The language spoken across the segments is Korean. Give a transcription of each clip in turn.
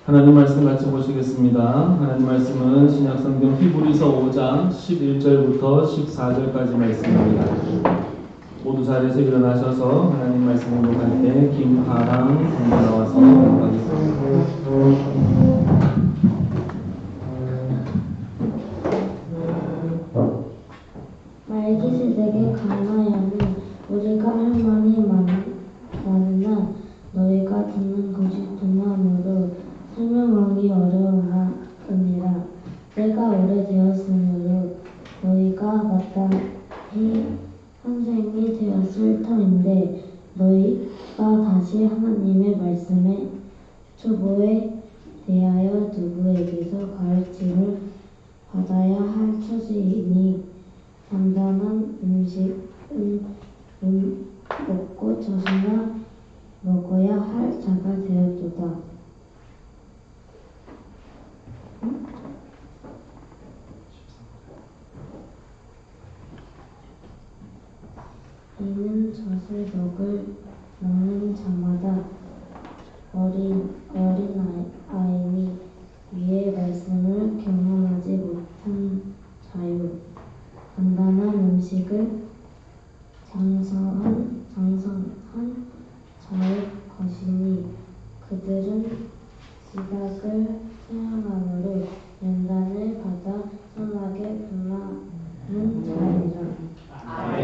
하나님 말씀 같이 보시겠습니다. 하나님 말씀은 신약성경 히브리서 5장 11절부터 14절까지 말씀입니다. 모두 자리에서 일어나셔서 하나님 말씀 공독할 때 김하랑 선교 나와서 공독하겠습니다. 말기세덱의 강하여는 우리가 할 말이 많으나 너희가 듣는 것이 둔함으로 설명하기 어려우니라. 때가 오래되었으므로 너희가 마땅히 선생이 되었을 터인데 너희가 다시 하나님의 말씀의 초보에 대하여 누구에게서 가르침을 받아야 할 처지이니 단단한 음식은 먹고 젖이나 먹어야 할 자가 되었도다. 이는 젖을 먹는 자마다 어린 아이니 위의 말씀을 경험하지 못한 자요. 단단한 음식을 장성한 자의 것이니 그들은 지각을 생각함으로 연단을 받아 선하게 분하는 자이라. 아멘.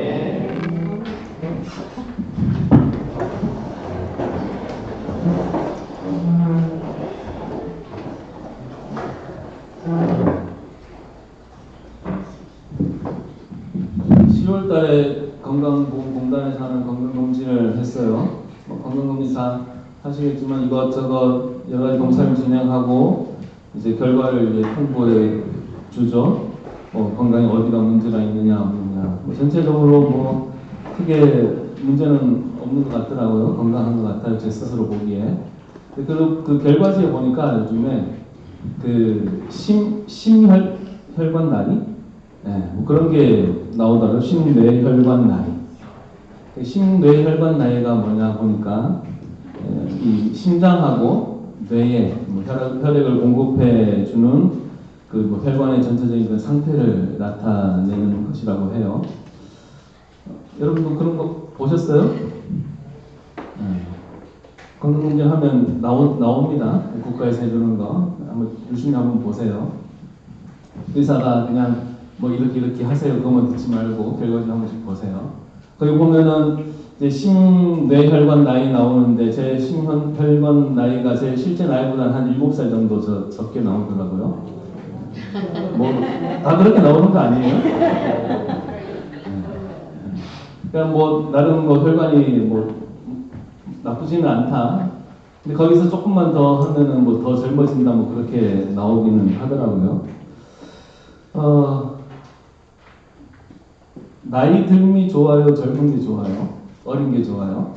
10월달에 건강보험공단에서 하는 건강검진을 했어요. 건강검진 다 하시겠지만 이것저것 여러 가지 검사를 진행하고 이제 결과를 이제 통보해 주죠. 건강에 어디가 문제가 있느냐 없느냐. 전체적으로 크게 문제는 없는 것 같더라고요. 건강한 것 같아요. 제 스스로 보기에. 그 결과지에 보니까 요즘에 그 심혈관 나이? 네, 그런 게 나오더라고요. 심뇌혈관 나이. 심뇌혈관 나이가 뭐냐 보니까 이 심장하고 뇌에 혈액을 공급해 주는 그 혈관의 전체적인 그 상태를 나타내는 것이라고 해요. 여러분도 그런 거 보셨어요? 네. 건강검진 하면 나옵니다. 국가에서 해주는 거 한번 유심히 한번 보세요. 의사가 그냥 이렇게 하세요. 그것만 듣지 말고 결과 좀 한 번씩 보세요. 거기 보면은 이제 심뇌혈관 나이 나오는데 제 심혈관 나이가 제 실제 나이보다 한 7살 정도 적게 나오더라고요. 다 그렇게 나오는 거 아니에요? 그냥 나름 혈관이 나쁘지는 않다. 근데 거기서 조금만 더 하면은 더 젊어진다 그렇게 나오기는 하더라고요. 나이 듦이 좋아요? 젊은 게 좋아요? 어린 게 좋아요?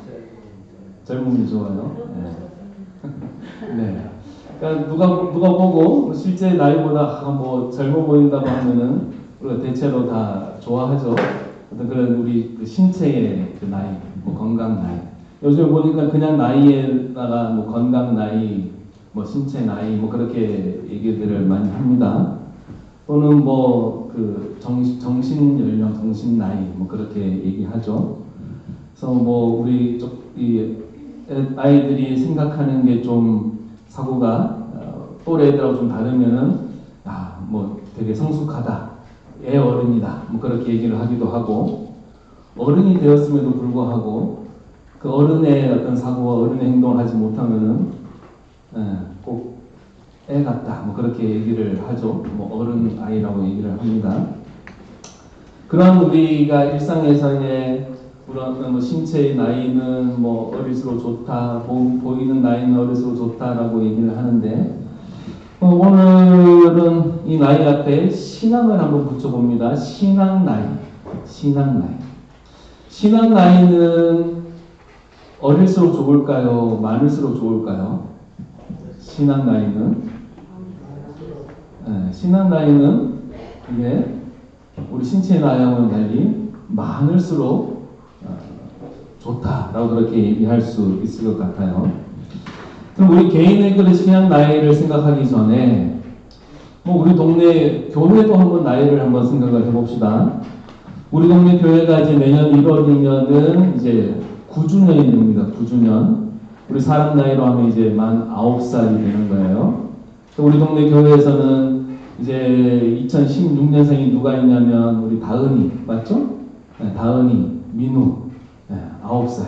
젊은 게 좋아요? 네. 네. 그러니까 누가 보고 실제 나이보다 젊어 보인다고 하면은 우리가 대체로 다 좋아하죠. 어떤 그런 우리 그 신체의 그 나이, 건강 나이. 요즘 보니까 그냥 나이에다가 건강 나이, 신체 나이, 그렇게 얘기들을 많이 합니다. 또는 그 정신 연령, 정신 나이, 그렇게 얘기하죠. 그래서 우리 이 아이들이 생각하는 게 좀 사고가 또래 애들하고 좀 다르면은 되게 성숙하다, 애 어른이다, 그렇게 얘기를 하기도 하고, 어른이 되었음에도 불구하고 그 어른의 어떤 사고와 어른의 행동을 하지 못하면은 꼭 애 같다, 그렇게 얘기를 하죠. 어른 아이라고 얘기를 합니다. 그런 우리가 일상에서의 우리 신체의 나이는 어릴수록 좋다, 보이는 나이는 어릴수록 좋다라고 얘기를 하는데, 오늘은 이 나이 앞에 신앙을 한번 붙여봅니다. 신앙 나이. 신앙 나이는 어릴수록 좋을까요? 많을수록 좋을까요? 신앙 나이는? 신앙 나이는 이게 우리 신체 나이와는 달리 많을수록 좋다라고 그렇게 얘기할 수 있을 것 같아요. 그럼 우리 개인의 그 신앙 나이를 생각하기 전에 뭐 우리 동네 교회도 한번 나이를 한번 생각을 해봅시다. 우리 동네 교회가 이제 내년 1월이면은 이제 9주년이 됩니다. 9주년. 우리 사람 나이로 하면 이제 만 9살이 되는 거예요. 우리 동네 교회에서는 이제 2016년생이 누가 있냐면 우리 다은이 맞죠? 네, 다은이, 민우, 네, 9살.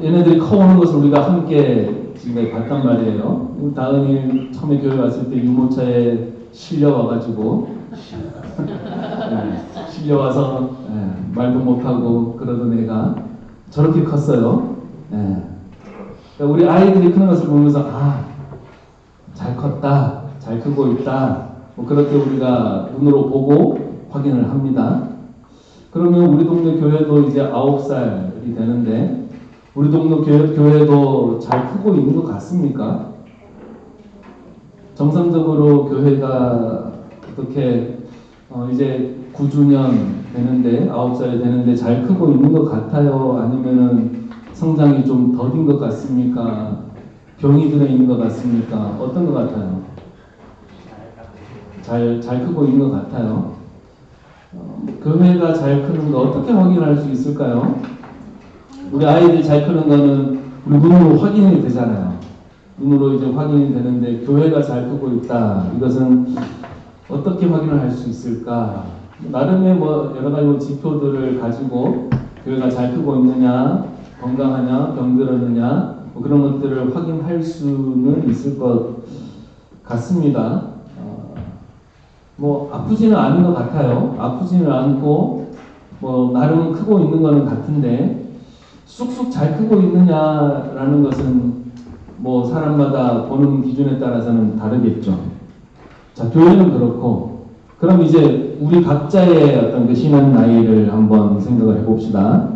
얘네들이 커오는 것을 우리가 함께 지금 봤단 말이에요. 다은이 처음에 교회 왔을 때 유모차에 실려와가지고 네, 실려와서 네, 말도 못하고 그러던 애가 저렇게 컸어요. 네. 우리 아이들이 크는 것을 보면서 잘 컸다, 잘 크고 있다, 뭐 그렇게 우리가 눈으로 보고 확인을 합니다. 그러면 우리 동네 교회도 이제 9살이 되는데 우리 동네 교회도 잘 크고 있는 것 같습니까? 정상적으로 교회가 어떻게 이제 9주년 되는데 9살이 되는데 잘 크고 있는 것 같아요? 아니면은 성장이 좀 더딘 것 같습니까? 병이 들어 있는 것 같습니까? 어떤 것 같아요? 잘 크고 있는 것 같아요. 교회가 잘 크는 거 어떻게 확인할 수 있을까요? 우리 아이들이 잘 크는 거는 우리 눈으로 확인이 되잖아요. 눈으로 이제 확인이 되는데 교회가 잘 크고 있다. 이것은 어떻게 확인을 할 수 있을까? 나름의 뭐 여러 가지 뭐 지표들을 가지고 교회가 잘 크고 있느냐, 건강하냐, 병들었느냐 뭐 그런 것들을 확인할 수는 있을 것 같습니다. 뭐 아프지는 않은 것 같아요. 아프지는 않고 뭐 나름 크고 있는 거는 같은데 쑥쑥 잘 크고 있느냐라는 것은 뭐 사람마다 보는 기준에 따라서는 다르겠죠. 자, 교회는 그렇고 그럼 이제 우리 각자의 어떤 그 신앙 나이를 한번 생각을 해봅시다.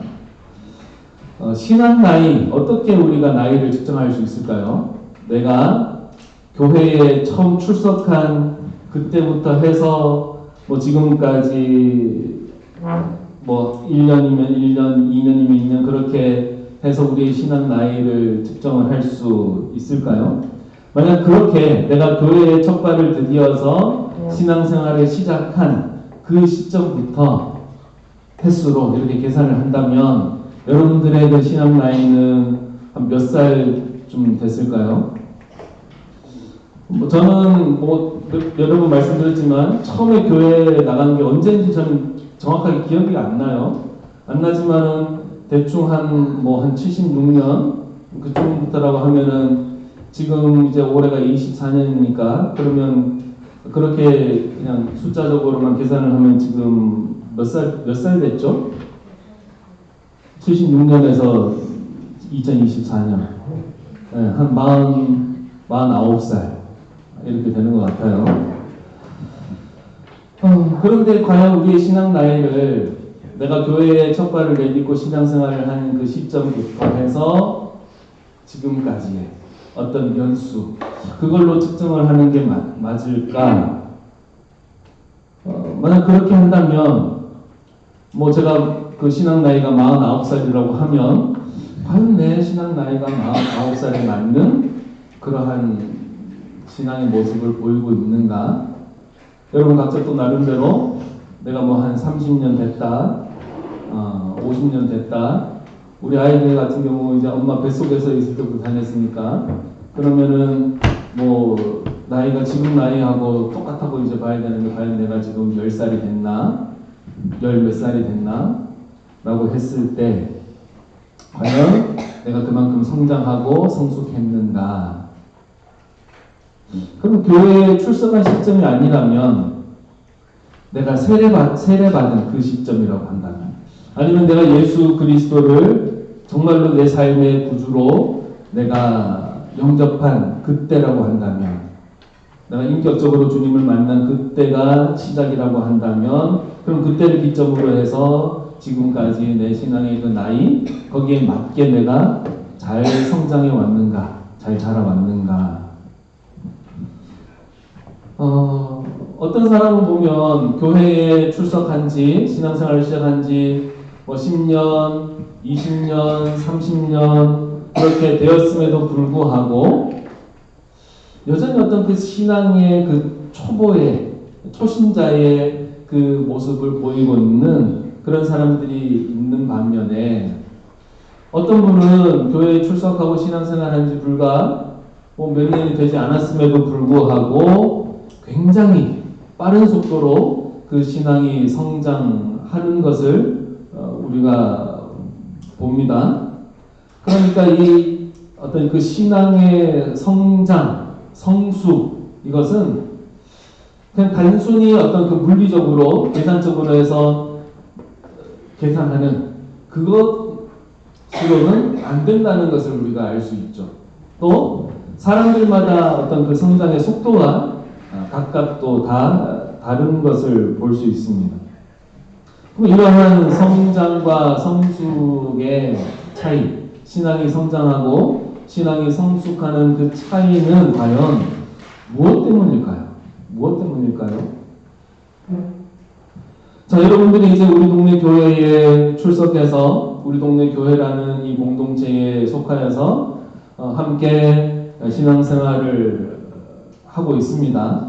신앙 나이 어떻게 우리가 나이를 측정할 수 있을까요? 내가 교회에 처음 출석한 그때부터 해서 뭐 지금까지 뭐 1년이면 1년, 2년이면 2년 그렇게 해서 우리의 신앙 나이를 측정을 할 수 있을까요? 만약 그렇게 내가 교회에 첫 발을 디디어서 신앙생활을 시작한 그 시점부터 횟수로 이렇게 계산을 한다면 여러분들의 그 신앙 나이는 한 몇 살쯤 됐을까요? 저는 뭐 여러 번 말씀드렸지만 처음에 교회에 나간 게 언제인지 저는 정확하게 기억이 안 나요. 안 나지만은 대충 한 76년 그쯤부터라고 하면은 지금 이제 올해가 24년이니까 그러면 그렇게 그냥 숫자적으로만 계산을 하면 지금 몇 살 됐죠? 76년에서 2024년 네, 한 49살 이렇게 되는 것 같아요. 그런데 과연 우리의 신앙 나이를 내가 교회에 첫 발을 내딛고 신앙생활을 하는 그 시점부터 해서 지금까지의 어떤 연수 그걸로 측정을 하는 게 맞을까? 만약 그렇게 한다면 뭐 제가 그 신앙 나이가 49살이라고 하면 과연 내 신앙 나이가 49살에 맞는 그러한 신앙의 모습을 보이고 있는가? 여러분 각자 또 나름대로 내가 뭐 한 30년 됐다, 50년 됐다. 우리 아이들 같은 경우 이제 엄마 뱃속에서 있을 때부터 다녔으니까 그러면은 뭐 나이가 지금 나이하고 똑같다고 이제 봐야 되는데 과연 내가 지금 10살이 됐나? 10몇 살이 됐나? 라고 했을 때 과연 내가 그만큼 성장하고 성숙했는가? 그럼 교회에 출석한 시점이 아니라면 내가 세례받은 그 시점이라고 한다면 아니면 내가 예수 그리스도를 정말로 내 삶의 구주로 내가 영접한 그때라고 한다면 내가 인격적으로 주님을 만난 그때가 시작이라고 한다면 그럼 그때를 기점으로 해서 지금까지 내 신앙의 그 나이 거기에 맞게 내가 잘 성장해 왔는가 잘 자라왔는가 어떤 사람을 보면 교회에 출석한 지, 신앙생활을 시작한 지, 10년, 20년, 30년, 그렇게 되었음에도 불구하고 여전히 어떤 그 신앙의 그 초보의 초신자의 그 모습을 보이고 있는 그런 사람들이 있는 반면에 어떤 분은 교회에 출석하고 신앙생활한 지 불과 몇 년이 되지 않았음에도 불구하고 굉장히 빠른 속도로 그 신앙이 성장하는 것을 우리가 봅니다. 그러니까 이 어떤 그 신앙의 성장, 성숙 이것은 그냥 단순히 어떤 그 물리적으로 계산적으로 해서 계산하는 그것으로는 안 된다는 것을 우리가 알 수 있죠. 또 사람들마다 어떤 그 성장의 속도가 각각 또 다 다른 것을 볼 수 있습니다. 그럼 이러한 성장과 성숙의 차이, 신앙이 성장하고 신앙이 성숙하는 그 차이는 과연 무엇 때문일까요? 무엇 때문일까요? 자, 여러분들이 이제 우리 동네 교회에 출석해서 우리 동네 교회라는 이 공동체에 속하여서 함께 신앙생활을 하고 있습니다.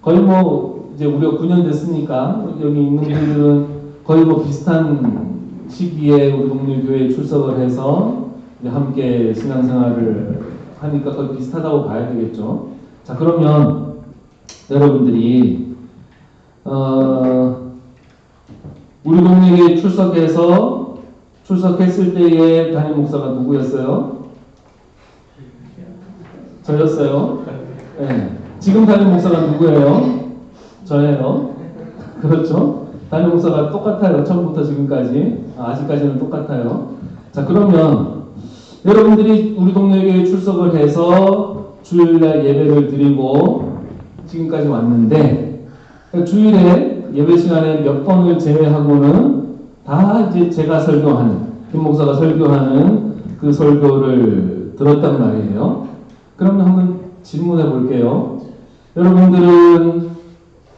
거의 뭐 이제 우리가 9년 됐으니까 여기 있는 분들은 거의 뭐 비슷한 시기에 우리 동네 교회에 출석을 해서 이제 함께 신앙생활을 하니까 거의 비슷하다고 봐야 되겠죠. 자, 그러면 여러분들이 우리 동네에 출석했을 때의 담임 목사가 누구였어요? 저였어요. 네. 지금 담임 목사가 누구예요? 저예요. 그렇죠? 담임 목사가 똑같아요. 처음부터 지금까지. 아직까지는 똑같아요. 자, 그러면 여러분들이 우리 동네에 출석을 해서 주일날 예배를 드리고 지금까지 왔는데 주일에 예배 시간에 몇 번을 제외하고는 다 이제 제가 설교하는 김 목사가 설교하는 그 설교를 들었단 말이에요. 그러면 한번 질문해 볼게요. 여러분들은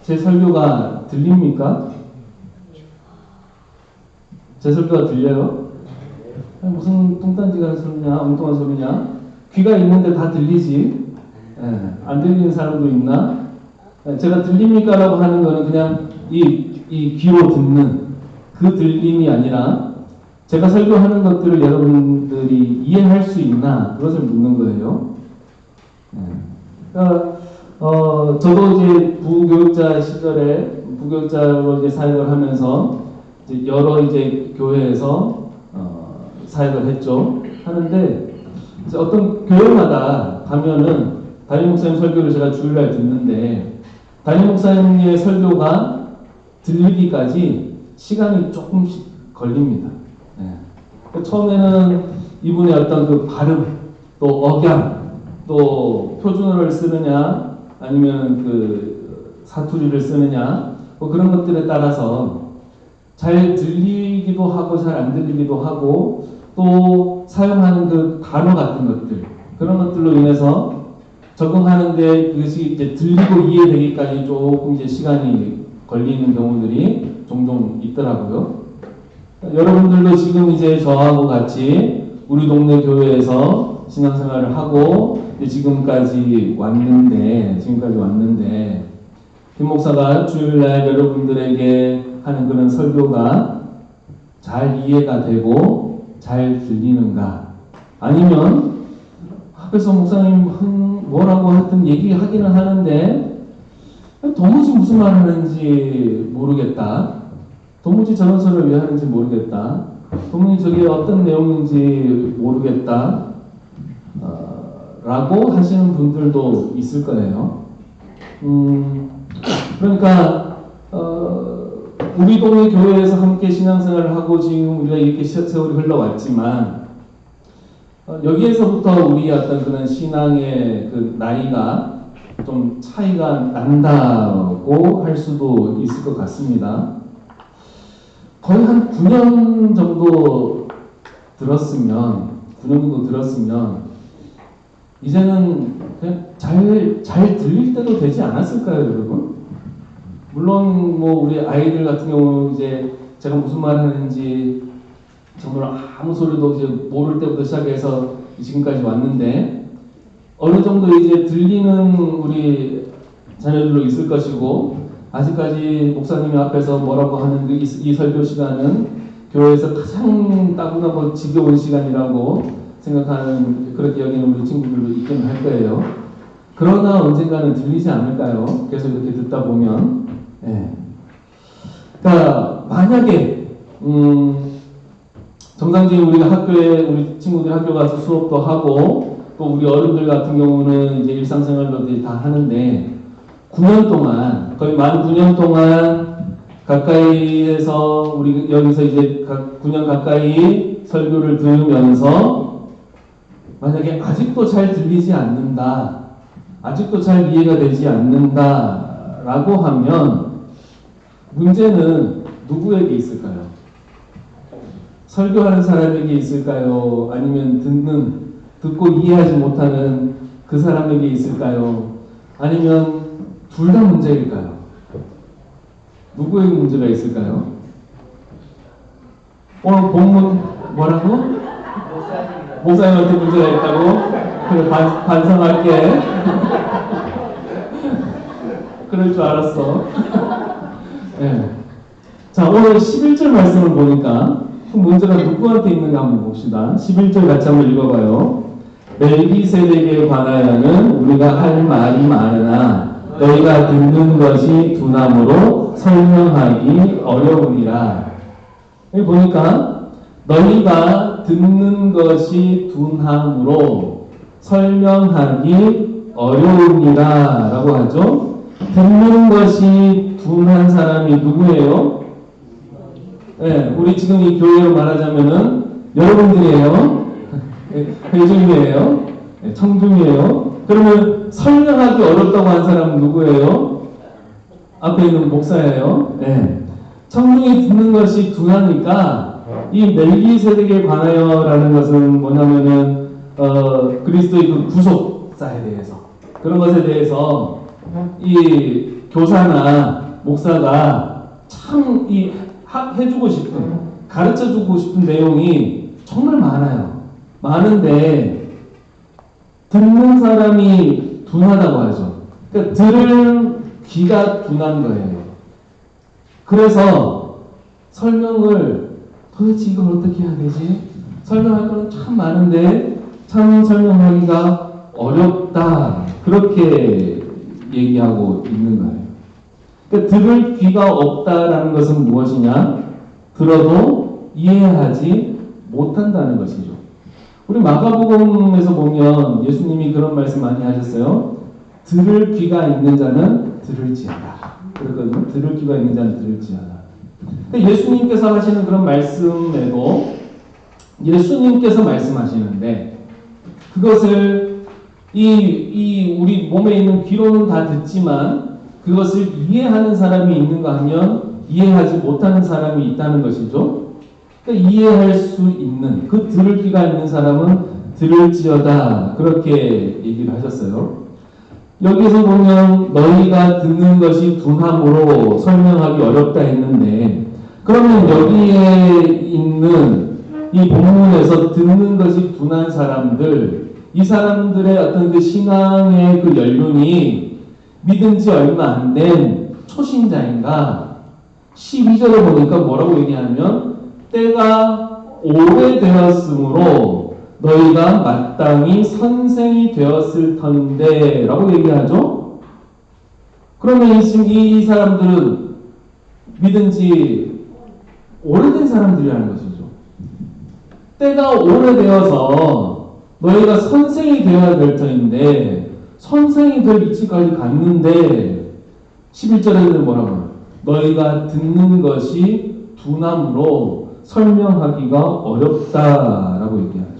제 설교가 들립니까? 제 설교가 들려요? 아니, 무슨 뚱딴지가 소리냐, 엉뚱한 소리냐? 귀가 있는데 다 들리지? 안 들리는 사람도 있나? 제가 들립니까? 라고 하는 거는 그냥 이 귀로 듣는 그 들림이 아니라 제가 설교하는 것들을 여러분들이 이해할 수 있나? 그것을 묻는 거예요. 그러니까 저도 이제 부교육자 시절에 부교육자로 이제 사역을 하면서 이제 여러 이제 교회에서 사역을 했죠. 하는데 이제 어떤 교회마다 가면은 담임 목사님 설교를 제가 주일날 듣는데 담임 목사님의 설교가 들리기까지 시간이 조금씩 걸립니다. 처음에는 이분의 어떤 그 발음, 또 억양, 또 표준어를 쓰느냐, 아니면 그 사투리를 쓰느냐, 뭐 그런 것들에 따라서 잘 들리기도 하고 잘 안 들리기도 하고 또 사용하는 그 단어 같은 것들 그런 것들로 인해서 적응하는데 그것이 이제 들리고 이해되기까지 조금 이제 시간이 걸리는 경우들이 종종 있더라고요. 여러분들도 지금 이제 저하고 같이 우리 동네 교회에서 신앙생활을 하고 지금까지 왔는데 김 목사가 주일날 여러분들에게 하는 그런 설교가 잘 이해가 되고 잘 들리는가? 아니면 앞에서 목사님 뭐라고 하여튼 얘기하기는 하는데 도무지 무슨 말 하는지 모르겠다. 도무지 저런 소리를 왜 하는지 모르겠다. 도무지 저게 어떤 내용인지 모르겠다. 라고 하시는 분들도 있을 거예요. 그러니까 우리 동네 교회에서 함께 신앙생활을 하고 지금 우리가 이렇게 세월이 흘러왔지만 여기에서부터 우리 어떤 그런 신앙의 그 나이가 좀 차이가 난다고 할 수도 있을 것 같습니다. 거의 한 9년 정도 들었으면 이제는 그냥 잘 들릴 때도 되지 않았을까요, 여러분? 물론 뭐 우리 아이들 같은 경우는 이제 제가 무슨 말 하는지 정말 아무 소리도 이제 모를 때부터 시작해서 지금까지 왔는데 어느 정도 이제 들리는 우리 자녀들도 있을 것이고 아직까지 목사님이 앞에서 뭐라고 하는 이 설교 시간은 교회에서 가장 따분하고 지겨운 시간이라고 생각하는 그렇게 여기는 우리 친구들도 있긴 할 거예요. 그러나 언젠가는 들리지 않을까요? 계속 이렇게 듣다 보면. 예. 그러니까 만약에 정상적인 우리가 학교에 우리 친구들 학교 가서 수업도 하고 또 우리 어른들 같은 경우는 이제 일상생활도 다 하는데 9년 동안 거의 만 9년 동안 가까이에서 우리 여기서 이제 9년 가까이 설교를 들으면서 만약에 아직도 잘 들리지 않는다, 아직도 잘 이해가 되지 않는다라고 하면 문제는 누구에게 있을까요? 설교하는 사람에게 있을까요? 아니면 듣고 이해하지 못하는 그 사람에게 있을까요? 아니면 둘 다 문제일까요? 누구에게 문제가 있을까요? 오늘 본문 뭐라고? 목사님한테 문제가 있다고? 그래, 반성할게. 그럴 줄 알았어. 네. 자, 오늘 11절 말씀을 보니까 그 문제가 누구한테 있는가 한번 봅시다. 11절 같이 한번 읽어봐요. 멜기세덱에 관하여는 우리가 할 말이 많으나 너희가 듣는 것이 둔함으로 설명하기 어려우니라. 여기 보니까 너희가 듣는 것이 둔함으로 설명하기 어려우니라 라고 하죠. 듣는 것이 둔한 사람이 누구예요? 네, 우리 지금 이 교회로 말하자면은 여러분들이에요. 회중이에요. 청중이에요. 그러면 설명하기 어렵다고 한 사람은 누구예요? 앞에 있는 목사예요. 네. 청중이 듣는 것이 둔하니까 이 멜기세덱에 관하여라는 것은 뭐냐면은 그리스도의 그 구속사에 대해서 그런 것에 대해서 이 교사나 목사가 참 이 해주고 싶은 가르쳐주고 싶은 내용이 정말 많아요. 많은데 듣는 사람이 둔하다고 하죠. 그러니까 들을 귀가 둔한 거예요. 그래서 설명을 도대체 이걸 어떻게 해야 되지? 설명할 거는 참 많은데 참 설명하기가 어렵다. 그렇게 얘기하고 있는 거예요. 그러니까 들을 귀가 없다라는 것은 무엇이냐? 들어도 이해하지 못한다는 것이죠. 우리 마가복음에서 보면 예수님이 그런 말씀 많이 하셨어요. 들을 귀가 있는 자는 들을지어다. 그랬거든요. 들을 귀가 있는 자는 들을지어다. 예수님께서 하시는 그런 말씀에도 예수님께서 말씀하시는데 그것을 우리 몸에 있는 귀로는 다 듣지만 그것을 이해하는 사람이 있는가 하면 이해하지 못하는 사람이 있다는 것이죠. 그러니까 이해할 수 있는 그 들을 귀가 있는 사람은 들을지어다 그렇게 얘기를 하셨어요. 여기서 보면 너희가 듣는 것이 둔함으로 설명하기 어렵다 했는데 그러면 여기에 있는 이 본문에서 듣는 것이 둔한 사람들 이 사람들의 어떤 그 신앙의 그 연륜이 믿은 지 얼마 안 된 초신자인가 12절에 보니까 뭐라고 얘기하면 때가 오래되었으므로 너희가 마땅히 선생이 되었을 터인데 라고 얘기하죠. 그러면 이 사람들은 믿은 지 오래된 사람들이라는 것이죠. 때가 오래되어서 너희가 선생이 되어야 될 터인데 선생이 될 위치까지 갔는데 11절에는 뭐라고 너희가 듣는 것이 둔함으로 설명하기가 어렵다라고 얘기하죠.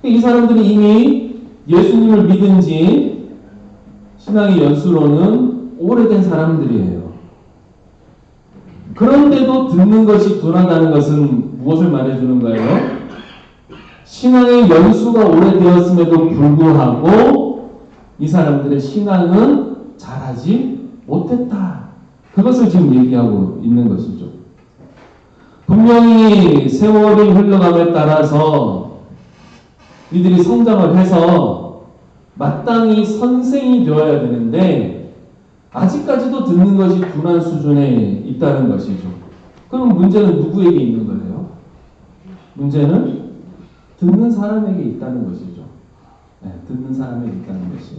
이 사람들이 이미 예수님을 믿은 지 신앙의 연수로는 오래된 사람들이에요. 그런데도 듣는 것이 둔하다는 것은 무엇을 말해주는 거예요? 신앙의 연수가 오래되었음에도 불구하고 이 사람들의 신앙은 잘하지 못했다. 그것을 지금 얘기하고 있는 것이죠. 분명히 세월이 흘러감에 따라서 이들이 성장을 해서 마땅히 선생이 되어야 되는데 아직까지도 듣는 것이 둔한 수준에 있다는 것이죠. 그럼 문제는 누구에게 있는 거예요? 문제는 듣는 사람에게 있다는 것이죠. 네, 듣는 사람에게 있다는 것이.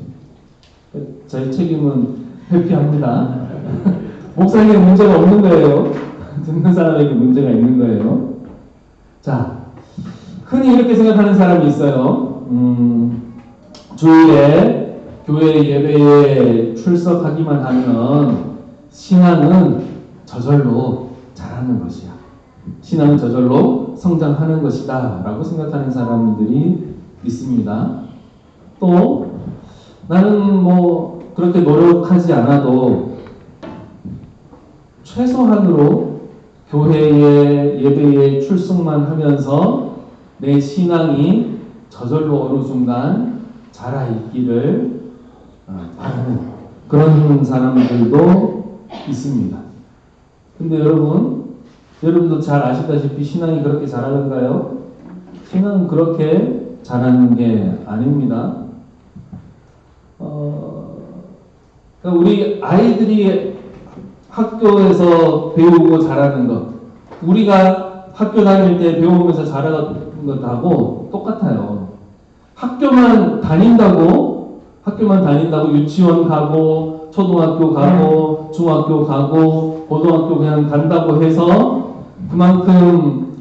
저희 책임은 회피합니다. 목사에게 문제가 없는 거예요. 듣는 사람에게 문제가 있는 거예요. 자, 흔히 이렇게 생각하는 사람이 있어요. 주일에 교회 예배에 출석하기만 하면 신앙은 저절로 자라는 것이야. 신앙은 저절로 성장하는 것이다 라고 생각하는 사람들이 있습니다. 또 나는 뭐 그렇게 노력하지 않아도 최소한으로 교회에 예배에 출석만 하면서 내 신앙이 저절로 어느 순간 자라있기를 바라는 그런 사람들도 있습니다. 근데 여러분도 잘 아시다시피 신앙이 그렇게 자라는가요? 신앙은 그렇게 자라는 게 아닙니다. 그러니까 우리 아이들이 학교에서 배우고 자라는 것, 우리가 학교 다닐 때 배우면서 자라는 것하고 똑같아요. 학교만 다닌다고 유치원 가고 초등학교 가고 중학교 가고 고등학교 그냥 간다고 해서 그만큼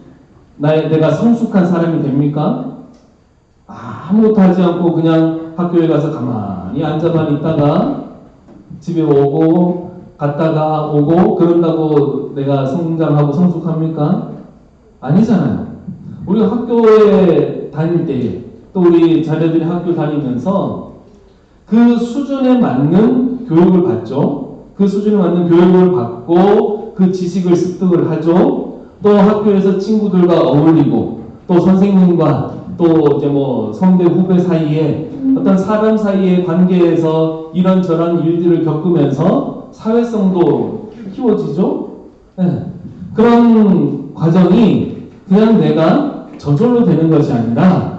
내가 성숙한 사람이 됩니까? 아무것도 하지 않고 그냥 학교에 가서 가만히 앉아만 있다가 집에 오고 갔다가 오고 그런다고 내가 성장하고 성숙합니까? 아니잖아요. 우리가 학교에 다닐 때 또 우리 자녀들이 학교 다니면서 그 수준에 맞는 교육을 받죠. 그 수준에 맞는 교육을 받고 그 지식을 습득을 하죠. 또 학교에서 친구들과 어울리고 또 선생님과 또 이제 뭐 선배 후배 사이에 어떤 사람 사이의 관계에서 이런저런 일들을 겪으면서 사회성도 키워지죠. 네. 그런 과정이 그냥 내가 저절로 되는 것이 아니라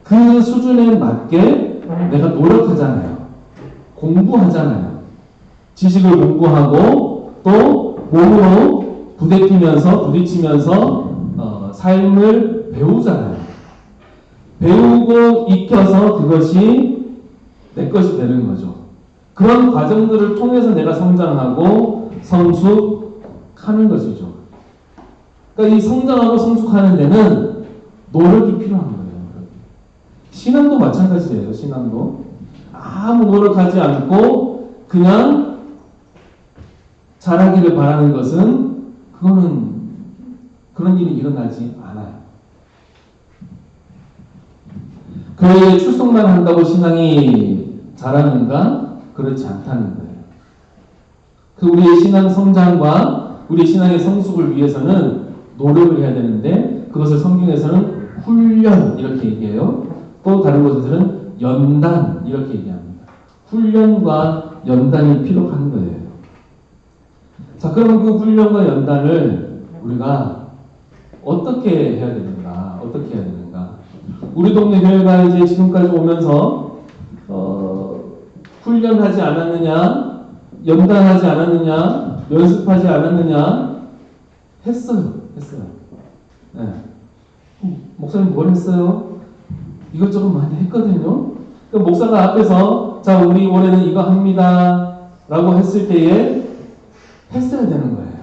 그 수준에 맞게 내가 노력하잖아요. 공부하잖아요. 지식을 공부하고 또 몸으로 부딪히면서 삶을 배우잖아요. 배우고 익혀서 그것이 내 것이 되는 거죠. 그런 과정들을 통해서 내가 성장하고 성숙하는 것이죠. 그러니까 이 성장하고 성숙하는 데는 노력이 필요한 거예요. 신앙도 마찬가지예요. 신앙도 아무 노력하지 않고 그냥 자라기를 바라는 것은 그런 일이 일어나지 않아요. 교회에 출석만 한다고 신앙이 자라는가? 그렇지 않다는 거예요. 그 우리의 신앙 성장과 우리의 신앙의 성숙을 위해서는 노력을 해야 되는데 그것을 성경에서는 훈련 이렇게 얘기해요. 또 다른 곳에서는 연단 이렇게 얘기합니다. 훈련과 연단이 필요한 거예요. 자, 그럼 그 훈련과 연단을 우리가 어떻게 해야 되는가? 우리 동네 교회가 이제 지금까지 오면서 훈련하지 않았느냐, 연단하지 않았느냐, 연습하지 않았느냐 했어요. 네. 목사님 뭘 했어요? 이것저것 많이 했거든요. 그러니까 목사가 앞에서 자 우리 올해는 이거 합니다 라고 했을 때에 했어야 되는 거예요.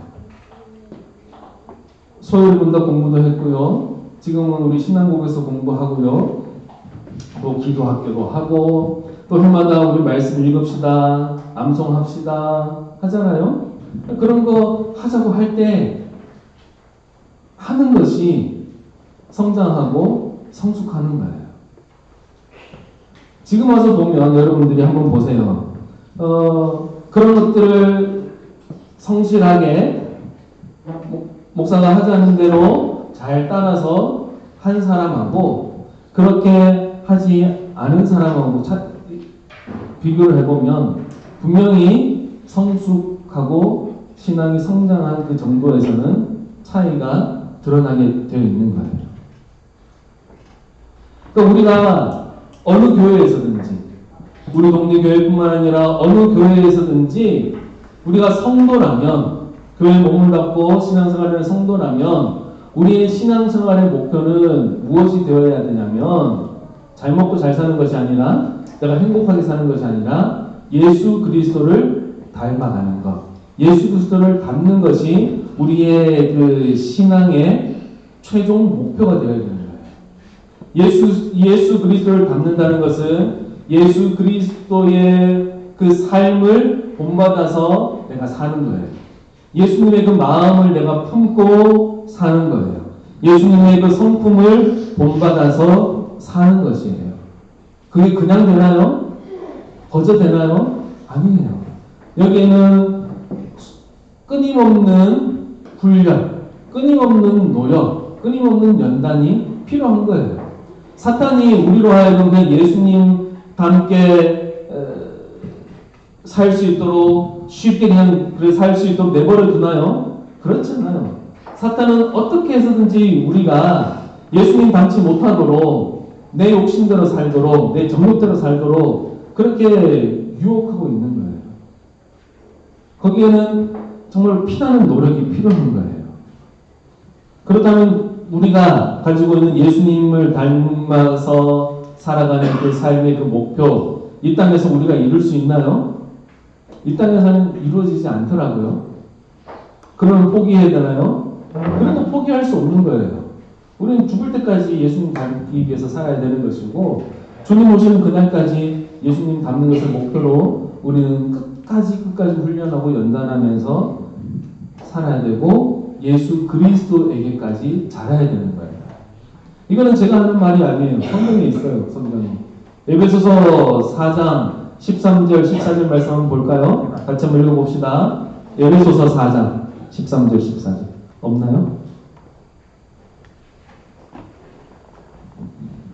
소요일분도 공부도 했고요. 지금은 우리 신앙국에서 공부하고요. 또 기도학교도 하고 또 해마다 우리 말씀 읽읍시다. 암송합시다. 하잖아요. 그런 거 하자고 할 때 하는 것이 성장하고 성숙하는 거예요. 지금 와서 보면 여러분들이 한번 보세요. 그런 것들을 성실하게 목사가 하자는 대로 잘 따라서 한 사람하고 그렇게 하지 않은 사람하고 비교를 해보면 분명히 성숙하고 신앙이 성장한 그 정도에서는 차이가 드러나게 되어 있는 거예요. 그러니까 우리가 어느 교회에서든지, 우리 동네 교회뿐만 아니라 어느 교회에서든지 우리가 성도라면, 교회에 몸을 받고 신앙생활을 성도라면 우리의 신앙생활의 목표는 무엇이 되어야 되냐면, 잘 먹고 잘 사는 것이 아니라, 내가 행복하게 사는 것이 아니라 예수 그리스도를 닮아가는 것, 예수 그리스도를 닮는 것이 우리의 그 신앙의 최종 목표가 되어야 되는 거예요. 예수 그리스도를 닮는다는 것은 예수 그리스도의 그 삶을 본받아서 내가 사는 거예요. 예수님의 그 마음을 내가 품고 사는 거예요. 예수님의 그 성품을 본받아서 사는 것이에요. 그게 그냥 되나요? 거저 되나요? 아니에요. 여기에는 끊임없는 훈련, 끊임없는 노력, 끊임없는 연단이 필요한 거예요. 사탄이 우리로 하여금 그냥 예수님 닮게 살 수 있도록 쉽게 그냥 살 수 있도록 내버려 두나요? 그렇지 않아요. 사탄은 어떻게 해서든지 우리가 예수님 닮지 못하도록 내 욕심대로 살도록 내 정욕대로 살도록 그렇게 유혹하고 있는 거예요. 거기에는 정말 피나는 노력이 필요한 거예요. 그렇다면 우리가 가지고 있는 예수님을 닮아서 살아가는 그 삶의 그 목표, 이 땅에서 우리가 이룰 수 있나요? 이 땅에서는 이루어지지 않더라고요. 그러면 포기해야 되나요? 그래도 포기할 수 없는 거예요. 우리는 죽을 때까지 예수님 닮기 위해서 살아야 되는 것이고, 주님 오시는 그날까지 예수님 닮는 것을 목표로 우리는 끝까지 훈련하고 연단하면서 살아야 되고 예수 그리스도에게까지 자라야 되는 거예요. 이거는 제가 하는 말이 아니에요. 성경에 있어요. 성경에. 에베소서 4장 13절 14절 말씀 한번 볼까요? 같이 한번 읽어봅시다. 에베소서 4장 13절 14절 없나요?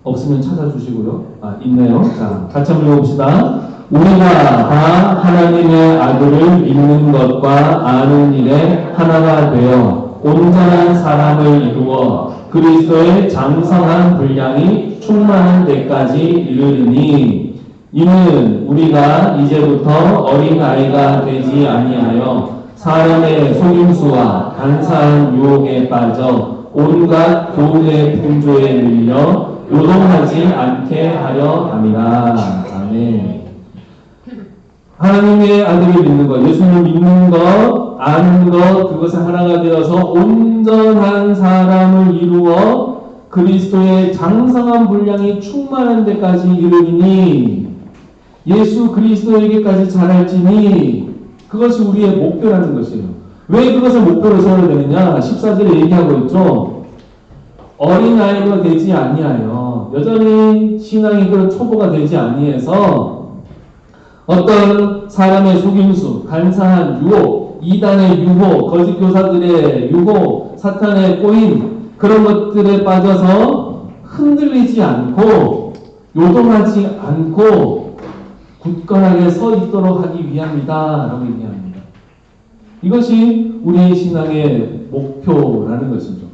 없으면 찾아주시고요. 있네요. 자, 같이 한번 읽어봅시다. 우리가 다 하나님의 아들을 믿는 것과 아는 일에 하나가 되어 온전한 사람을 이루어 그리스도의 장성한 분량이 충만한 데까지 이르리니, 이는 우리가 이제부터 어린아이가 되지 아니하여 사람의 속임수와 간사한 유혹에 빠져 온갖 교훈의 풍조에 밀려 요동하지 않게 하려 함이라. 아멘. 하나님의 아들을 믿는 것, 예수님을 믿는 것, 아는 것, 그것에 하나가 되어서 온전한 사람을 이루어 그리스도의 장성한 분량이 충만한 데까지 이르리니, 예수 그리스도에게까지 자랄지니, 그것이 우리의 목표라는 것이에요. 왜 그것을 목표로 세워야 되느냐? 14절에 얘기하고 있죠. 어린아이가 되지 아니하여, 여전히 신앙이 그런 초보가 되지 아니해서 어떤 사람의 속임수, 간사한 유혹, 이단의 유혹, 거짓 교사들의 유혹, 사탄의 꼬임, 그런 것들에 빠져서 흔들리지 않고 요동하지 않고 굳건하게 서 있도록 하기 위함이다 라고 얘기합니다. 이것이 우리의 신앙의 목표라는 것이죠.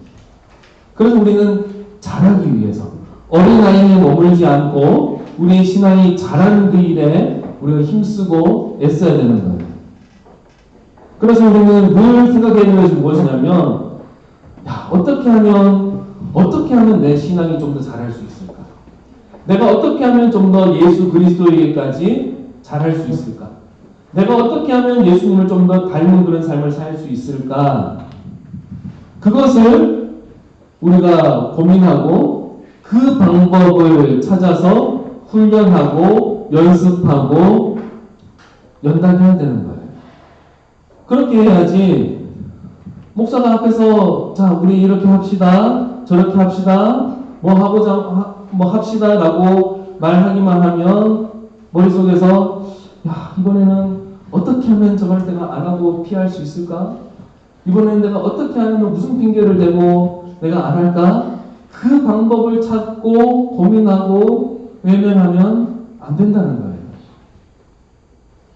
그래서 우리는 자라기 위해서 어린아이에 머물지 않고 우리의 신앙이 자라는 그 일에 우리가 힘쓰고 애써야 되는 거예요. 그래서 우리는 늘 생각해야 되는 것이 무엇이냐면, 어떻게 하면 내 신앙이 좀 더 자랄 수 있을까? 내가 어떻게 하면 좀 더 예수 그리스도에게까지 자랄 수 있을까? 내가 어떻게 하면 예수님을 좀 더 닮은 그런 삶을 살 수 있을까? 그것을 우리가 고민하고 그 방법을 찾아서 훈련하고 연습하고 연단해야 되는 거예요. 그렇게 해야지 목사가 앞에서 자 우리 이렇게 합시다 저렇게 합시다 뭐 합시다 라고 말하기만 하면 머릿속에서 이번에는 어떻게 하면 저걸 내가 안 하고 피할 수 있을까? 이번에는 내가 어떻게 하면 무슨 핑계를 대고 내가 안 할까? 그 방법을 찾고 고민하고 외면하면 안 된다는 거예요.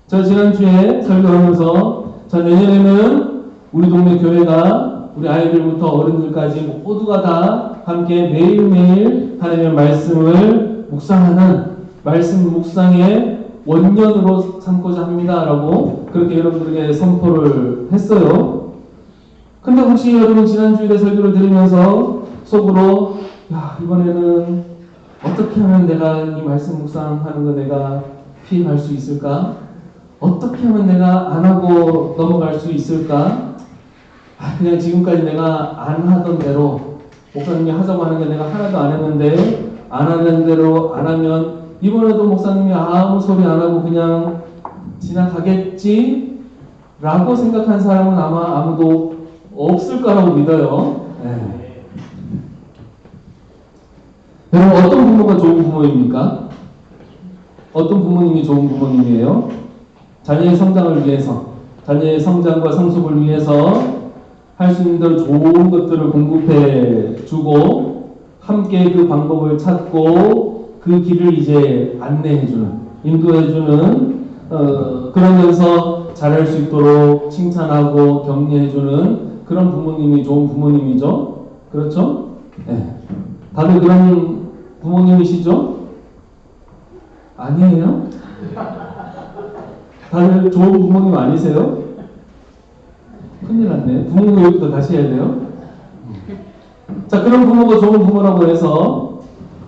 저 지난주에 설교하면서 내년에는 우리 동네 교회가 우리 아이들부터 어른들까지 모두가 다 함께 매일매일 하나님의 말씀을 묵상하는 말씀 묵상의 원년으로 삼고자 합니다라고 그렇게 여러분들에게 선포를 했어요. 근데 혹시 여러분 지난주일에 설교를 들으면서 속으로 야 이번에는 어떻게 하면 내가 이 말씀 묵상하는 거 내가 피해갈 수 있을까? 어떻게 하면 내가 안 하고 넘어갈 수 있을까? 그냥 지금까지 내가 안 하던 대로 목사님이 하자고 하는 게 내가 하나도 안 했는데 안 하는 대로 안 하면 이번에도 목사님이 아무 소리 안 하고 그냥 지나가겠지? 라고 생각한 사람은 아마 아무도 없을 거라고 믿어요. 네. 여러분 어떤 부모가 좋은 부모입니까? 어떤 부모님이 좋은 부모님이에요? 자녀의 성장을 위해서, 자녀의 성장과 성숙을 위해서 할 수 있는 대로 좋은 것들을 공급해 주고 함께 그 방법을 찾고 그 길을 이제 안내해 주는, 인도해 주는 그러면서 잘할 수 있도록 칭찬하고 격려해 주는 그런 부모님이 좋은 부모님이죠. 그렇죠? 네. 다들 그런 부모님이시죠? 아니에요? 다들 좋은 부모님 아니세요? 큰일 났네. 부모 교육도 다시 해야 돼요? 자, 그런 부모가 좋은 부모라고 해서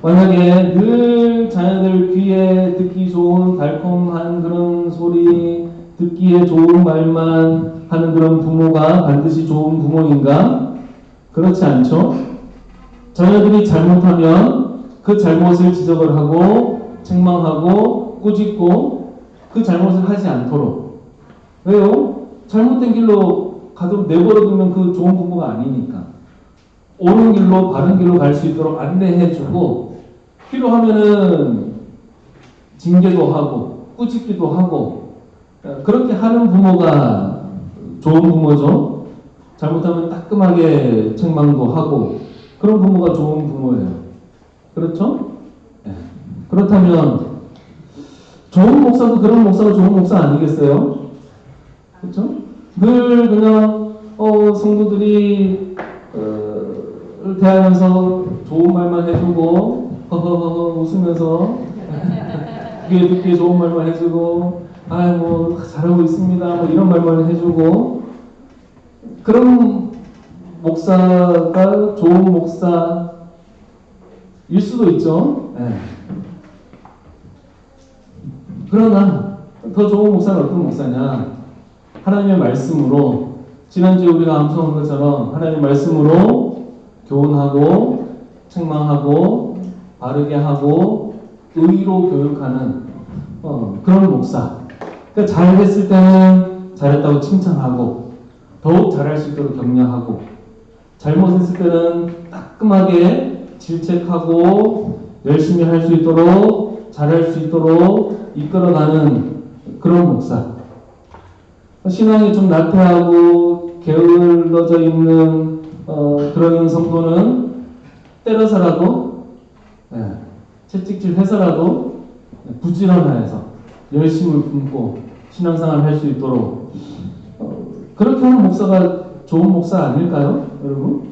만약에 늘 자녀들 귀에 듣기 좋은 달콤한 그런 소리, 듣기에 좋은 말만 하는 그런 부모가 반드시 좋은 부모인가? 그렇지 않죠? 자녀들이 잘못하면 그 잘못을 지적을 하고 책망하고 꾸짖고 그 잘못을 하지 않도록. 왜요? 잘못된 길로 가도록 내버려두면 그 좋은 부모가 아니니까. 옳은 길로 바른 길로 갈 수 있도록 안내해주고 필요하면은 징계도 하고 꾸짖기도 하고 그렇게 하는 부모가 좋은 부모죠. 잘못하면 따끔하게 책망도 하고 그런 부모가 좋은 부모예요. 그렇죠? 네. 그렇다면 좋은 목사도 그런 목사가 좋은 목사 아니겠어요? 그렇죠? 늘 그냥 성도들이 대하면서 좋은 말만 해주고 허허허허 웃으면서 귀에 듣기에 좋은 말만 해주고 뭐 잘하고 있습니다 뭐 이런 말만 해주고 그런 목사가 좋은 목사일 수도 있죠. 네. 그러나 더 좋은 목사는 어떤 목사냐? 하나님의 말씀으로 지난주에 우리가 암송한 것처럼 하나님의 말씀으로 교훈하고 책망하고 바르게 하고 의로 교육하는 그런 목사. 그러니까 잘했을 때는 잘했다고 칭찬하고 더욱 잘할 수 있도록 격려하고 잘못했을 때는 따끔하게 질책하고 열심히 할 수 있도록 잘할 수 있도록 이끌어가는 그런 목사. 신앙이 좀 나태하고 게을러져 있는 그런 성도는 때려서라도 채찍질해서라도 부지런해서 열심을 품고 신앙생활을 할 수 있도록 그렇게 하는 목사가 좋은 목사 아닐까요, 여러분?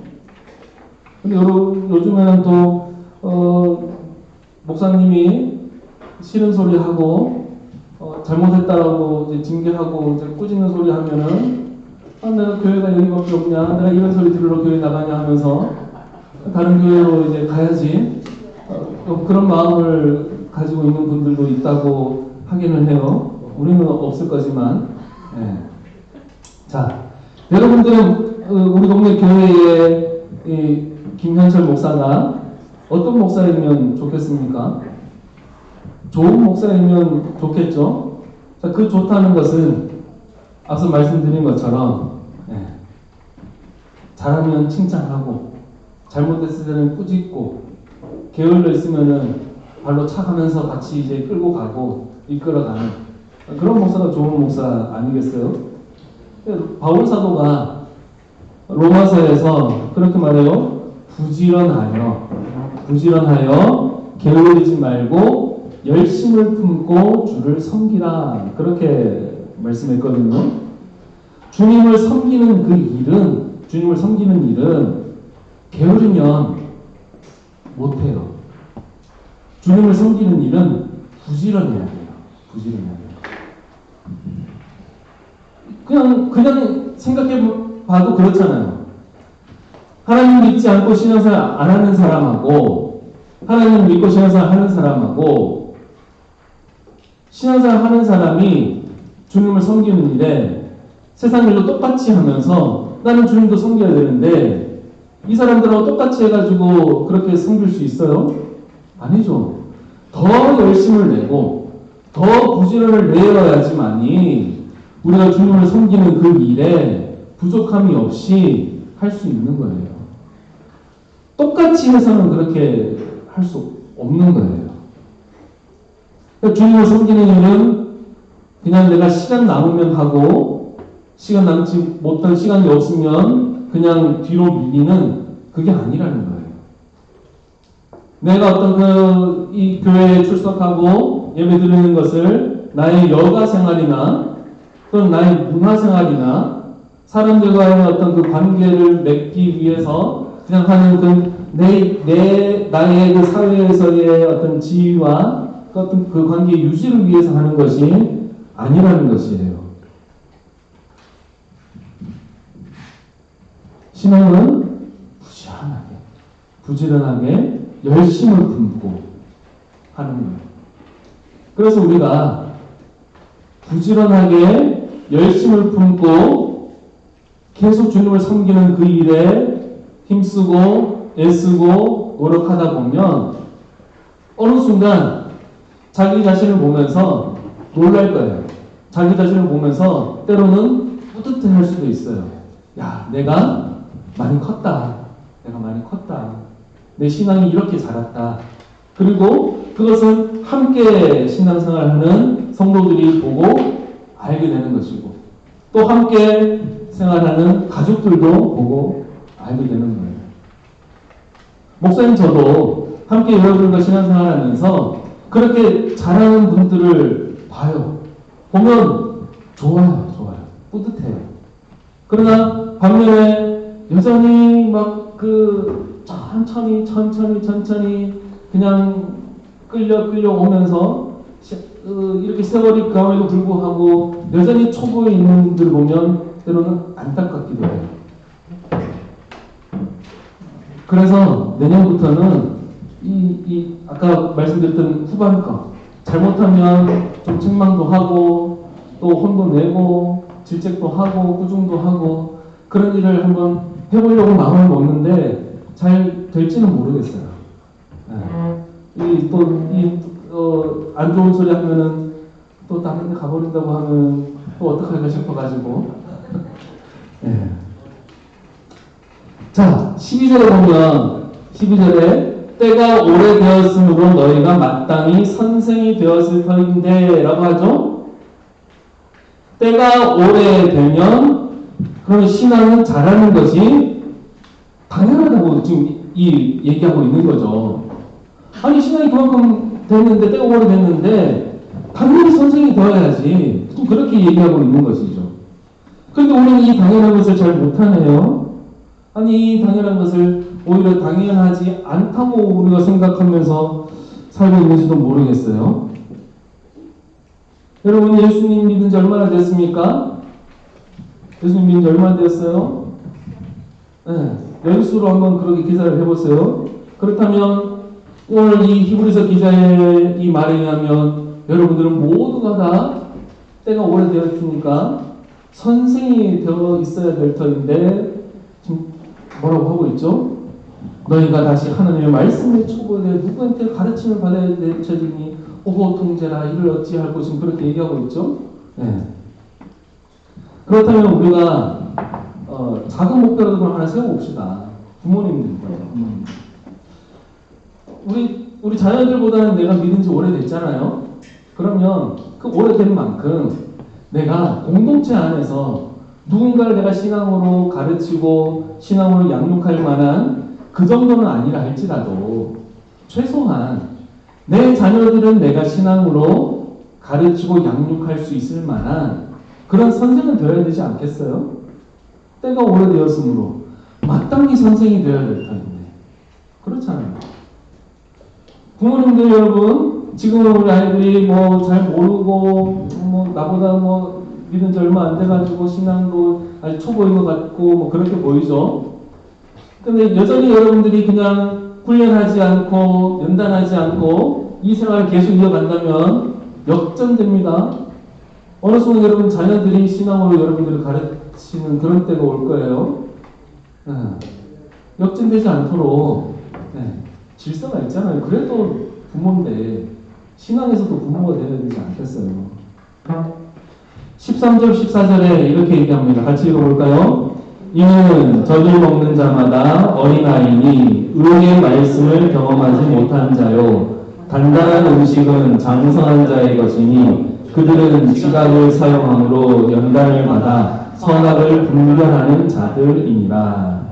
근데 요즘에는 또 목사님이 싫은 소리 하고 잘못했다라고 이제 징계하고 이제 꾸짖는 소리 하면은 내가 교회가 여기밖에 없냐, 내가 이런 소리 들으러 교회 나가냐 하면서 다른 교회로 이제 가야지 그런 마음을 가지고 있는 분들도 있다고 하기는 해요. 우리는 없을 거지만. 네. 자, 여러분들은 우리 동네 교회의 이 김현철 목사가 어떤 목사이면 좋겠습니까? 좋은 목사이면 좋겠죠. 자, 그 좋다는 것은 앞서 말씀드린 것처럼 잘하면 칭찬하고 잘못했을 때는 꾸짖고 게을러 있으면은 발로 차가면서 같이 이제 끌고 가고 이끌어가는 그런 목사가 좋은 목사 아니겠어요? 바울 사도가 로마서에서 그렇게 말해요. 부지런하여 게으르지 말고 열심을 품고 주를 섬기라. 그렇게 말씀했거든요. 주님을 섬기는 그 일은 주님을 섬기는 일은 게으르면 못해요. 주님을 섬기는 일은 부지런해야 돼요. 부지런해야 돼요. 그냥 생각해 봐도 그렇잖아요. 하나님 믿지 않고 신앙생활 안 하는 사람하고, 하나님 믿고 신앙생활 하는 사람하고, 신앙생활 하는 사람이 주님을 섬기는 일에 세상 일로 똑같이 하면서 나는 주님도 섬겨야 되는데 이 사람들하고 똑같이 해가지고 그렇게 섬길 수 있어요? 아니죠. 더 열심을 내고 더 부지런을 내어야지만이 우리가 주님을 섬기는 그 일에 부족함이 없이 할 수 있는 거예요. 똑같이 해서는 그렇게 할 수 없는 거예요. 그러니까 주님을 섬기는 일은 그냥 내가 시간 남으면 하고 시간 남지 못한 시간이 없으면 그냥 뒤로 밀리는 그게 아니라는 거예요. 내가 어떤 이 교회에 출석하고 예배 드리는 것을 나의 여가 생활이나 또는 나의 문화 생활이나 사람들과의 어떤 그 관계를 맺기 위해서 그냥 하는 나의 그 사회에서의 어떤 지위와 어떤 그 관계 유지를 위해서 하는 것이 아니라는 것이에요. 신앙은 부지런하게 열심을 품고 하는 거예요. 그래서 우리가 부지런하게 열심을 품고 계속 주님을 섬기는 그 일에 힘쓰고 애쓰고 노력하다 보면 어느 순간 자기 자신을 보면서 놀랄 거예요. 자기 자신을 보면서 때로는 뿌듯해할 수도 있어요. 야, 내가 많이 컸다. 내가 많이 컸다. 내 신앙이 이렇게 자랐다. 그리고 그것은 함께 신앙생활하는 성도들이 보고 알게 되는 것이고 또 함께 생활하는 가족들도 보고 알게 되는 거예요. 목사님 저도 함께 여러분과 신앙생활하면서 그렇게 잘하는 분들을 봐요. 보면 좋아요. 뿌듯해요. 그러나 반면에 여전히 막 천천히 그냥 끌려오면서 이렇게 세월이 가면에도 불구하고 여전히 초보에 있는 분들 보면 때로는 안타깝기도 해요. 그래서 내년부터는 아까 말씀드렸던 후반 거 잘못하면 좀 책망도 하고 또 혼도 내고 질책도 하고 꾸중도 하고 그런 일을 한번 해보려고 마음을 먹는데 잘 될지는 모르겠어요. 안 좋은 소리 하면은 또 다른 데 가버린다고 하면 또 어떡할까 싶어가지고. 네. 자, 12절에 보면 12절에 때가 오래되었으므로 너희가 마땅히 선생이 되었을 터인데 라고 하죠. 때가 오래되면 그런 신앙은 잘하는 것이 당연하다고 지금 얘기하고 있는 거죠. 아니 신앙이 그만큼 됐는데 때가 오래됐는데 당연히 선생이 되어야지. 좀 그렇게 얘기하고 있는 것이죠. 그런데 우리는 이 당연한 것을 잘 못하네요. 아니 이 당연한 것을 오히려 당연하지 않다고 우리가 생각하면서 살고 있는지도 모르겠어요. 여러분 예수님 믿은 지 얼마나 됐습니까? 예수님 믿은 지 얼마나 됐어요? 네, 연수로 한번 그렇게 기사를 해보세요. 그렇다면 오늘 이 히브리서 기자의 이 말에 의하면 여러분들은 모두가 다 때가 오래되었으니까 선생이 되어 있어야 될 터인데 지금 뭐라고 하고 있죠? 너희가 다시 하나님의 말씀의 초보에 누구한테 가르침을 받아야 되니 오호 통제라 이를 어찌할고 지금 그렇게 얘기하고 있죠? 네. 그렇다면 우리가 작은 목표라도 하나 세워봅시다. 부모님들과요. 우리 자녀들보다는 내가 믿은 지 오래됐잖아요. 그러면 그 오래된 만큼 내가 공동체 안에서 누군가를 내가 신앙으로 가르치고 신앙으로 양육할 만한 그 정도는 아니라 할지라도 최소한 내 자녀들은 내가 신앙으로 가르치고 양육할 수 있을 만한 그런 선생은 되어야 되지 않겠어요? 때가 오래되었으므로 마땅히 선생이 되어야 될 터인데 그렇잖아요. 부모님들 여러분, 지금 우리 아이들이 뭐 잘 모르고 뭐 나보다 뭐 믿은 지 얼마 안 돼가지고 신앙도 아직 초보인 것 같고 뭐 그렇게 보이죠. 근데 여전히 여러분들이 그냥 훈련하지 않고 연단하지 않고 이 생활을 계속 이어간다면 역전됩니다. 어느 순간 여러분 자녀들이 신앙으로 여러분들을 가르치는 그런 때가 올 거예요. 역전되지 않도록 질서가 있잖아요. 그래도 부모인데 신앙에서도 부모가 되어야 되지 않겠어요. 13절 14절에 이렇게 얘기합니다. 같이 읽어볼까요? 이는 젖을 먹는 자마다 어린아이니 의의 말씀을 경험하지 못한 자요 단단한 음식은 장성한 자의 것이니 그들은 지각을 사용함으로 연단을 받아 선악을 분별하는 자들이니라.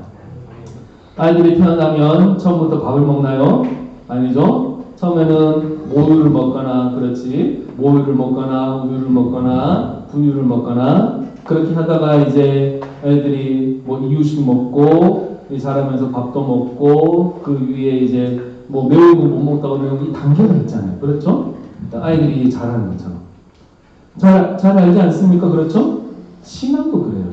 아이들이 태어나면 처음부터 밥을 먹나요? 아니죠. 처음에는 모유를 먹거나 그렇지 모유를 먹거나 우유를 먹거나 분유를 먹거나 그렇게 하다가 이제 애들이 뭐 이유식 먹고 자라면서 밥도 먹고 그 위에 이제 뭐 매운 거 못 먹다가 매운 이 단계가 있잖아요. 그렇죠? 아이들이 자라는 것처럼 잘 알지 않습니까? 그렇죠? 신앙도 그래요.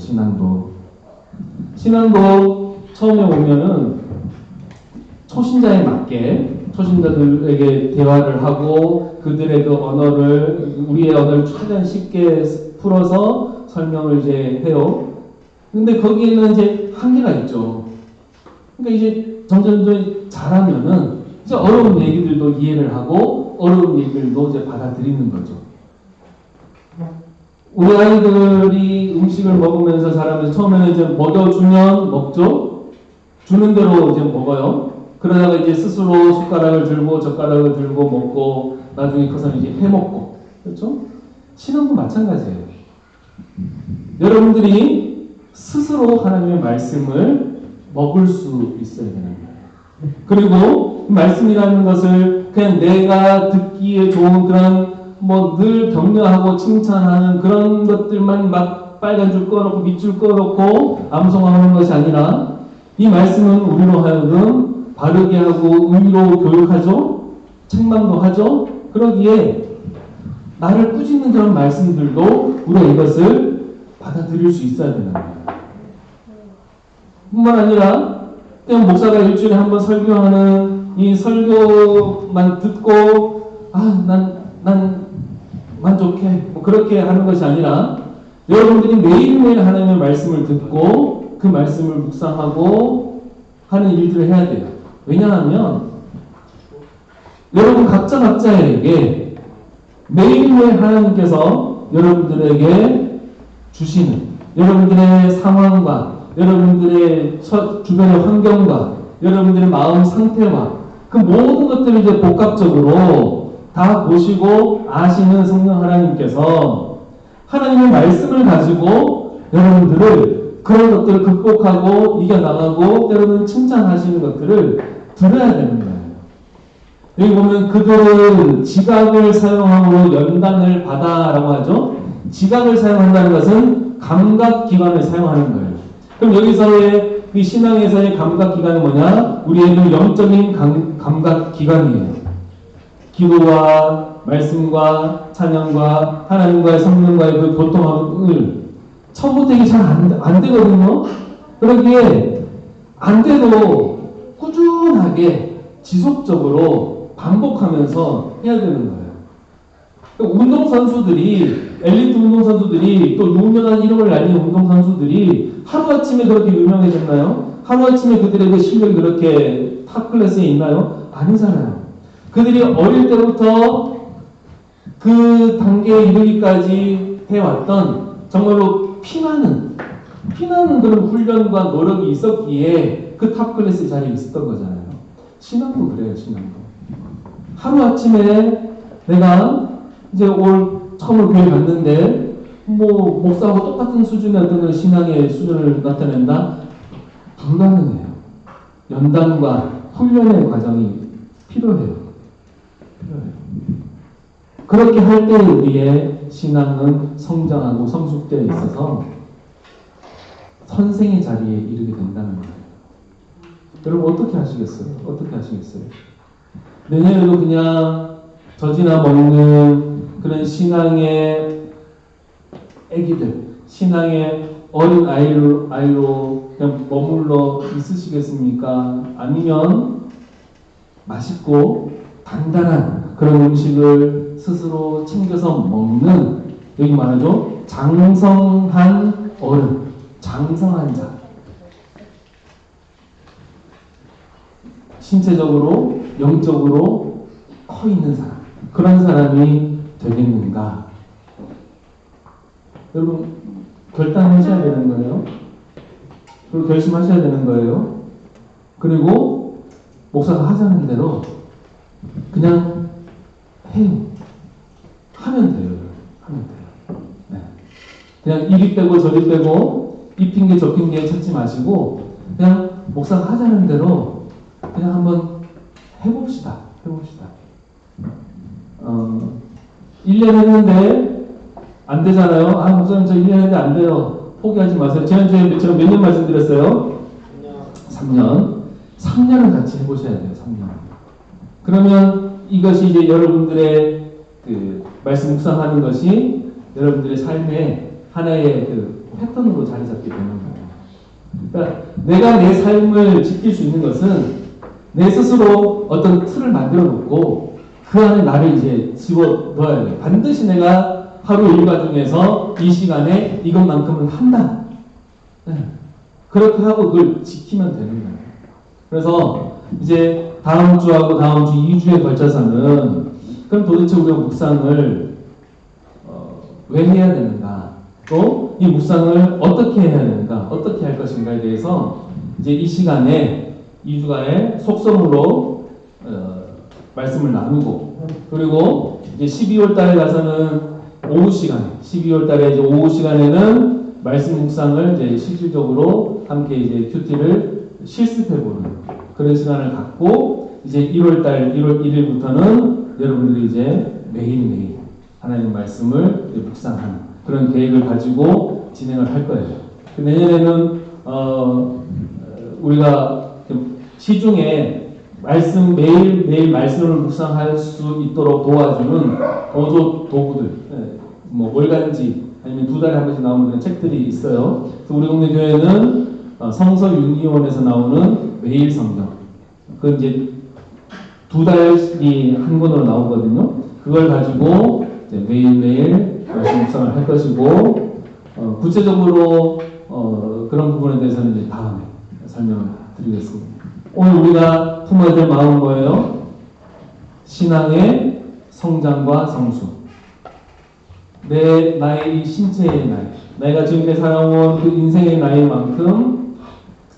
신앙도 처음에 오면은 초신자에 맞게 초신자들에게 대화를 하고 그들의 그 언어를 우리의 언어를 최대한 쉽게 풀어서 설명을 이제 해요. 근데 거기에는 이제 한계가 있죠. 그러니까 이제 점점 잘하면은 이제 어려운 얘기들도 이해를 하고 어려운 얘기들도 이제 받아들이는 거죠. 우리 아이들이 음식을 먹으면서 자라면서 처음에는 이제 먹여주면 먹죠. 주는 대로 이제 먹어요. 그러다가 이제 스스로 숟가락을 들고 젓가락을 들고 먹고 나중에 커서는 이제 해먹고 그렇죠? 신앙도 마찬가지예요. 여러분들이 스스로 하나님의 말씀을 먹을 수 있어야 되는 거예요. 그리고 말씀이라는 것을 그냥 내가 듣기에 좋은 그런 뭐 늘 격려하고 칭찬하는 그런 것들만 막 빨간 줄 꺼놓고 밑줄 꺼놓고 암송하는 것이 아니라 이 말씀은 우리로 하여금 바르게 하고 의로 교육하죠. 책망도 하죠. 그러기에 나를 꾸짖는 그런 말씀들도 우리가 이것을 받아들일 수 있어야 되는 거예요. 뿐만 아니라 그냥 목사가 일주일에 한 번 설교하는 이 설교만 듣고 난 만족해 뭐 그렇게 하는 것이 아니라 여러분들이 매일매일 하나님의 말씀을 듣고 그 말씀을 묵상하고 하는 일들을 해야 돼요. 왜냐하면 여러분 각자에게 매일매일 하나님께서 여러분들에게 주시는 여러분들의 상황과 여러분들의 주변의 환경과 여러분들의 마음 상태와 그 모든 것들을 이제 복합적으로 다 보시고 아시는 성령 하나님께서 하나님의 말씀을 가지고 여러분들을 그런 것들을 극복하고 이겨나가고 때로는 칭찬하시는 것들을 들어야 되는 거예요. 여기 보면 그들은 지각을 사용함으로 연단을 받아라고 하죠. 지각을 사용한다는 것은 감각기관을 사용하는 거예요. 그럼 여기서의 이 신앙에서의 감각기관은 뭐냐? 우리의 그 영적인 감각기관이에요. 기도와 말씀과 찬양과 하나님과의 성령과의 그 교통함을 처음부터 이게 잘 안 되거든요. 그러기에 안 돼도 꾸준하게 지속적으로 반복하면서 해야 되는 거예요. 운동선수들이 엘리트 운동선수들이 또 유명한 이름을 날린 운동선수들이 하루아침에 그렇게 유명해졌나요? 하루아침에 그들의 그 실력이 그렇게 탑 클래스에 있나요? 아니잖아요. 그들이 어릴 때부터 그 단계에 이르기까지 해왔던 정말로 피나는 그런 훈련과 노력이 있었기에 그 탑 클래스 자리에 있었던 거잖아요. 신앙도 그래요. 신앙도 하루아침에 내가 이제 처음으로 교회 갔는데 뭐 목사하고 똑같은 수준의 어떤 신앙의 수준을 나타낸다? 불가능해요. 연단과 훈련의 과정이 필요해요. 그렇게 할 때 우리의 신앙은 성장하고 성숙되어 있어서 선생의 자리에 이르게 된다는 거예요. 여러분 어떻게 하시겠어요? 어떻게 하시겠어요? 내년에도 그냥 젖이나 먹는 그런 신앙의 애기들, 신앙의 어린 아이로 그냥 머물러 있으시겠습니까? 아니면 맛있고 단단한 그런 음식을 스스로 챙겨서 먹는, 여기 말하죠, 장성한 어른, 장성한 자, 신체적으로 영적으로 커 있는 사람, 그런 사람이 되겠는가? 여러분 결단하셔야 되는 거예요. 그리고 결심하셔야 되는 거예요. 그리고 목사가 하자는 대로 그냥 해요. 하면 돼요. 하면 돼요. 네. 그냥 이리 빼고 저리 빼고 이 핑계 저 핑계 찾지 마시고 그냥 목사가 하자는 대로 그냥 한번 해봅시다. 해봅시다. 1년 했는데 안 되잖아요. 아, 목사님 저 1년 했는데 안 돼요. 포기하지 마세요. 지난주에 제가 몇 년 말씀드렸어요? 3년. 3년은 같이 해보셔야 돼요. 3년. 그러면 이것이 이제 여러분들의 그 말씀 묵상하는 것이 여러분들의 삶의 하나의 그 패턴으로 자리 잡게 되는 거예요. 그러니까 내가 내 삶을 지킬 수 있는 것은 내 스스로 어떤 틀을 만들어 놓고 그 안에 나를 이제 집어 넣어야 돼요. 반드시 내가 하루 일과 중에서 이 시간에 이것만큼은 한다. 네. 그렇게 하고 그걸 지키면 되는 거예요. 그래서 이제 다음 주하고 다음 주 2주에 걸쳐서는 그럼 도대체 우리가 묵상을 왜 해야 되는가? 또 이 묵상을 어떻게 해야 되는가? 어떻게 할 것인가에 대해서 이제 이 시간에 2주간의 속성으로 말씀을 나누고, 그리고 이제 12월 달에 가서는 오후 시간에, 12월 달에 이제 오후 시간에는 말씀 묵상을 이제 실질적으로 함께 이제 큐티를 실습해보는 그런 시간을 갖고, 이제 1월 달 1월 1일부터는 여러분들이 이제 매일매일 하나님 말씀을 묵상하는 그런 계획을 가지고 진행을 할 거예요. 내년에는 우리가 시중에 말씀 매일 말씀을 묵상할 수 있도록 도와주는 보조 도구들, 뭐 월간지 아니면 2달에 한 번씩 나오는 그런 책들이 있어요. 그래서 우리 동네 교회는 성서 윤기원에서 나오는 매일 성경, 그 이제 2달이 한 권으로 나오거든요. 그걸 가지고 이제 매일매일 말씀 묵상을 할 것이고, 구체적으로 그런 부분에 대해서는 이제 다음에 설명을 드리겠습니다. 오늘 우리가 품어야 될 마음은 뭐예요? 신앙의 성장과 성수. 나의 신체의 나이, 내가 지금까지 살아온 그 인생의 나이만큼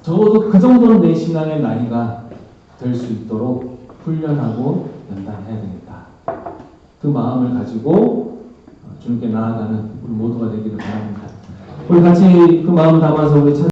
적어도 그 정도는 내 신앙의 나이가 될 수 있도록 훈련하고 연단해야 되겠다. 그 마음을 가지고 주님께 나아가는 우리 모두가 되기를 바랍니다. 우리 같이 그 마음을 담아서 우리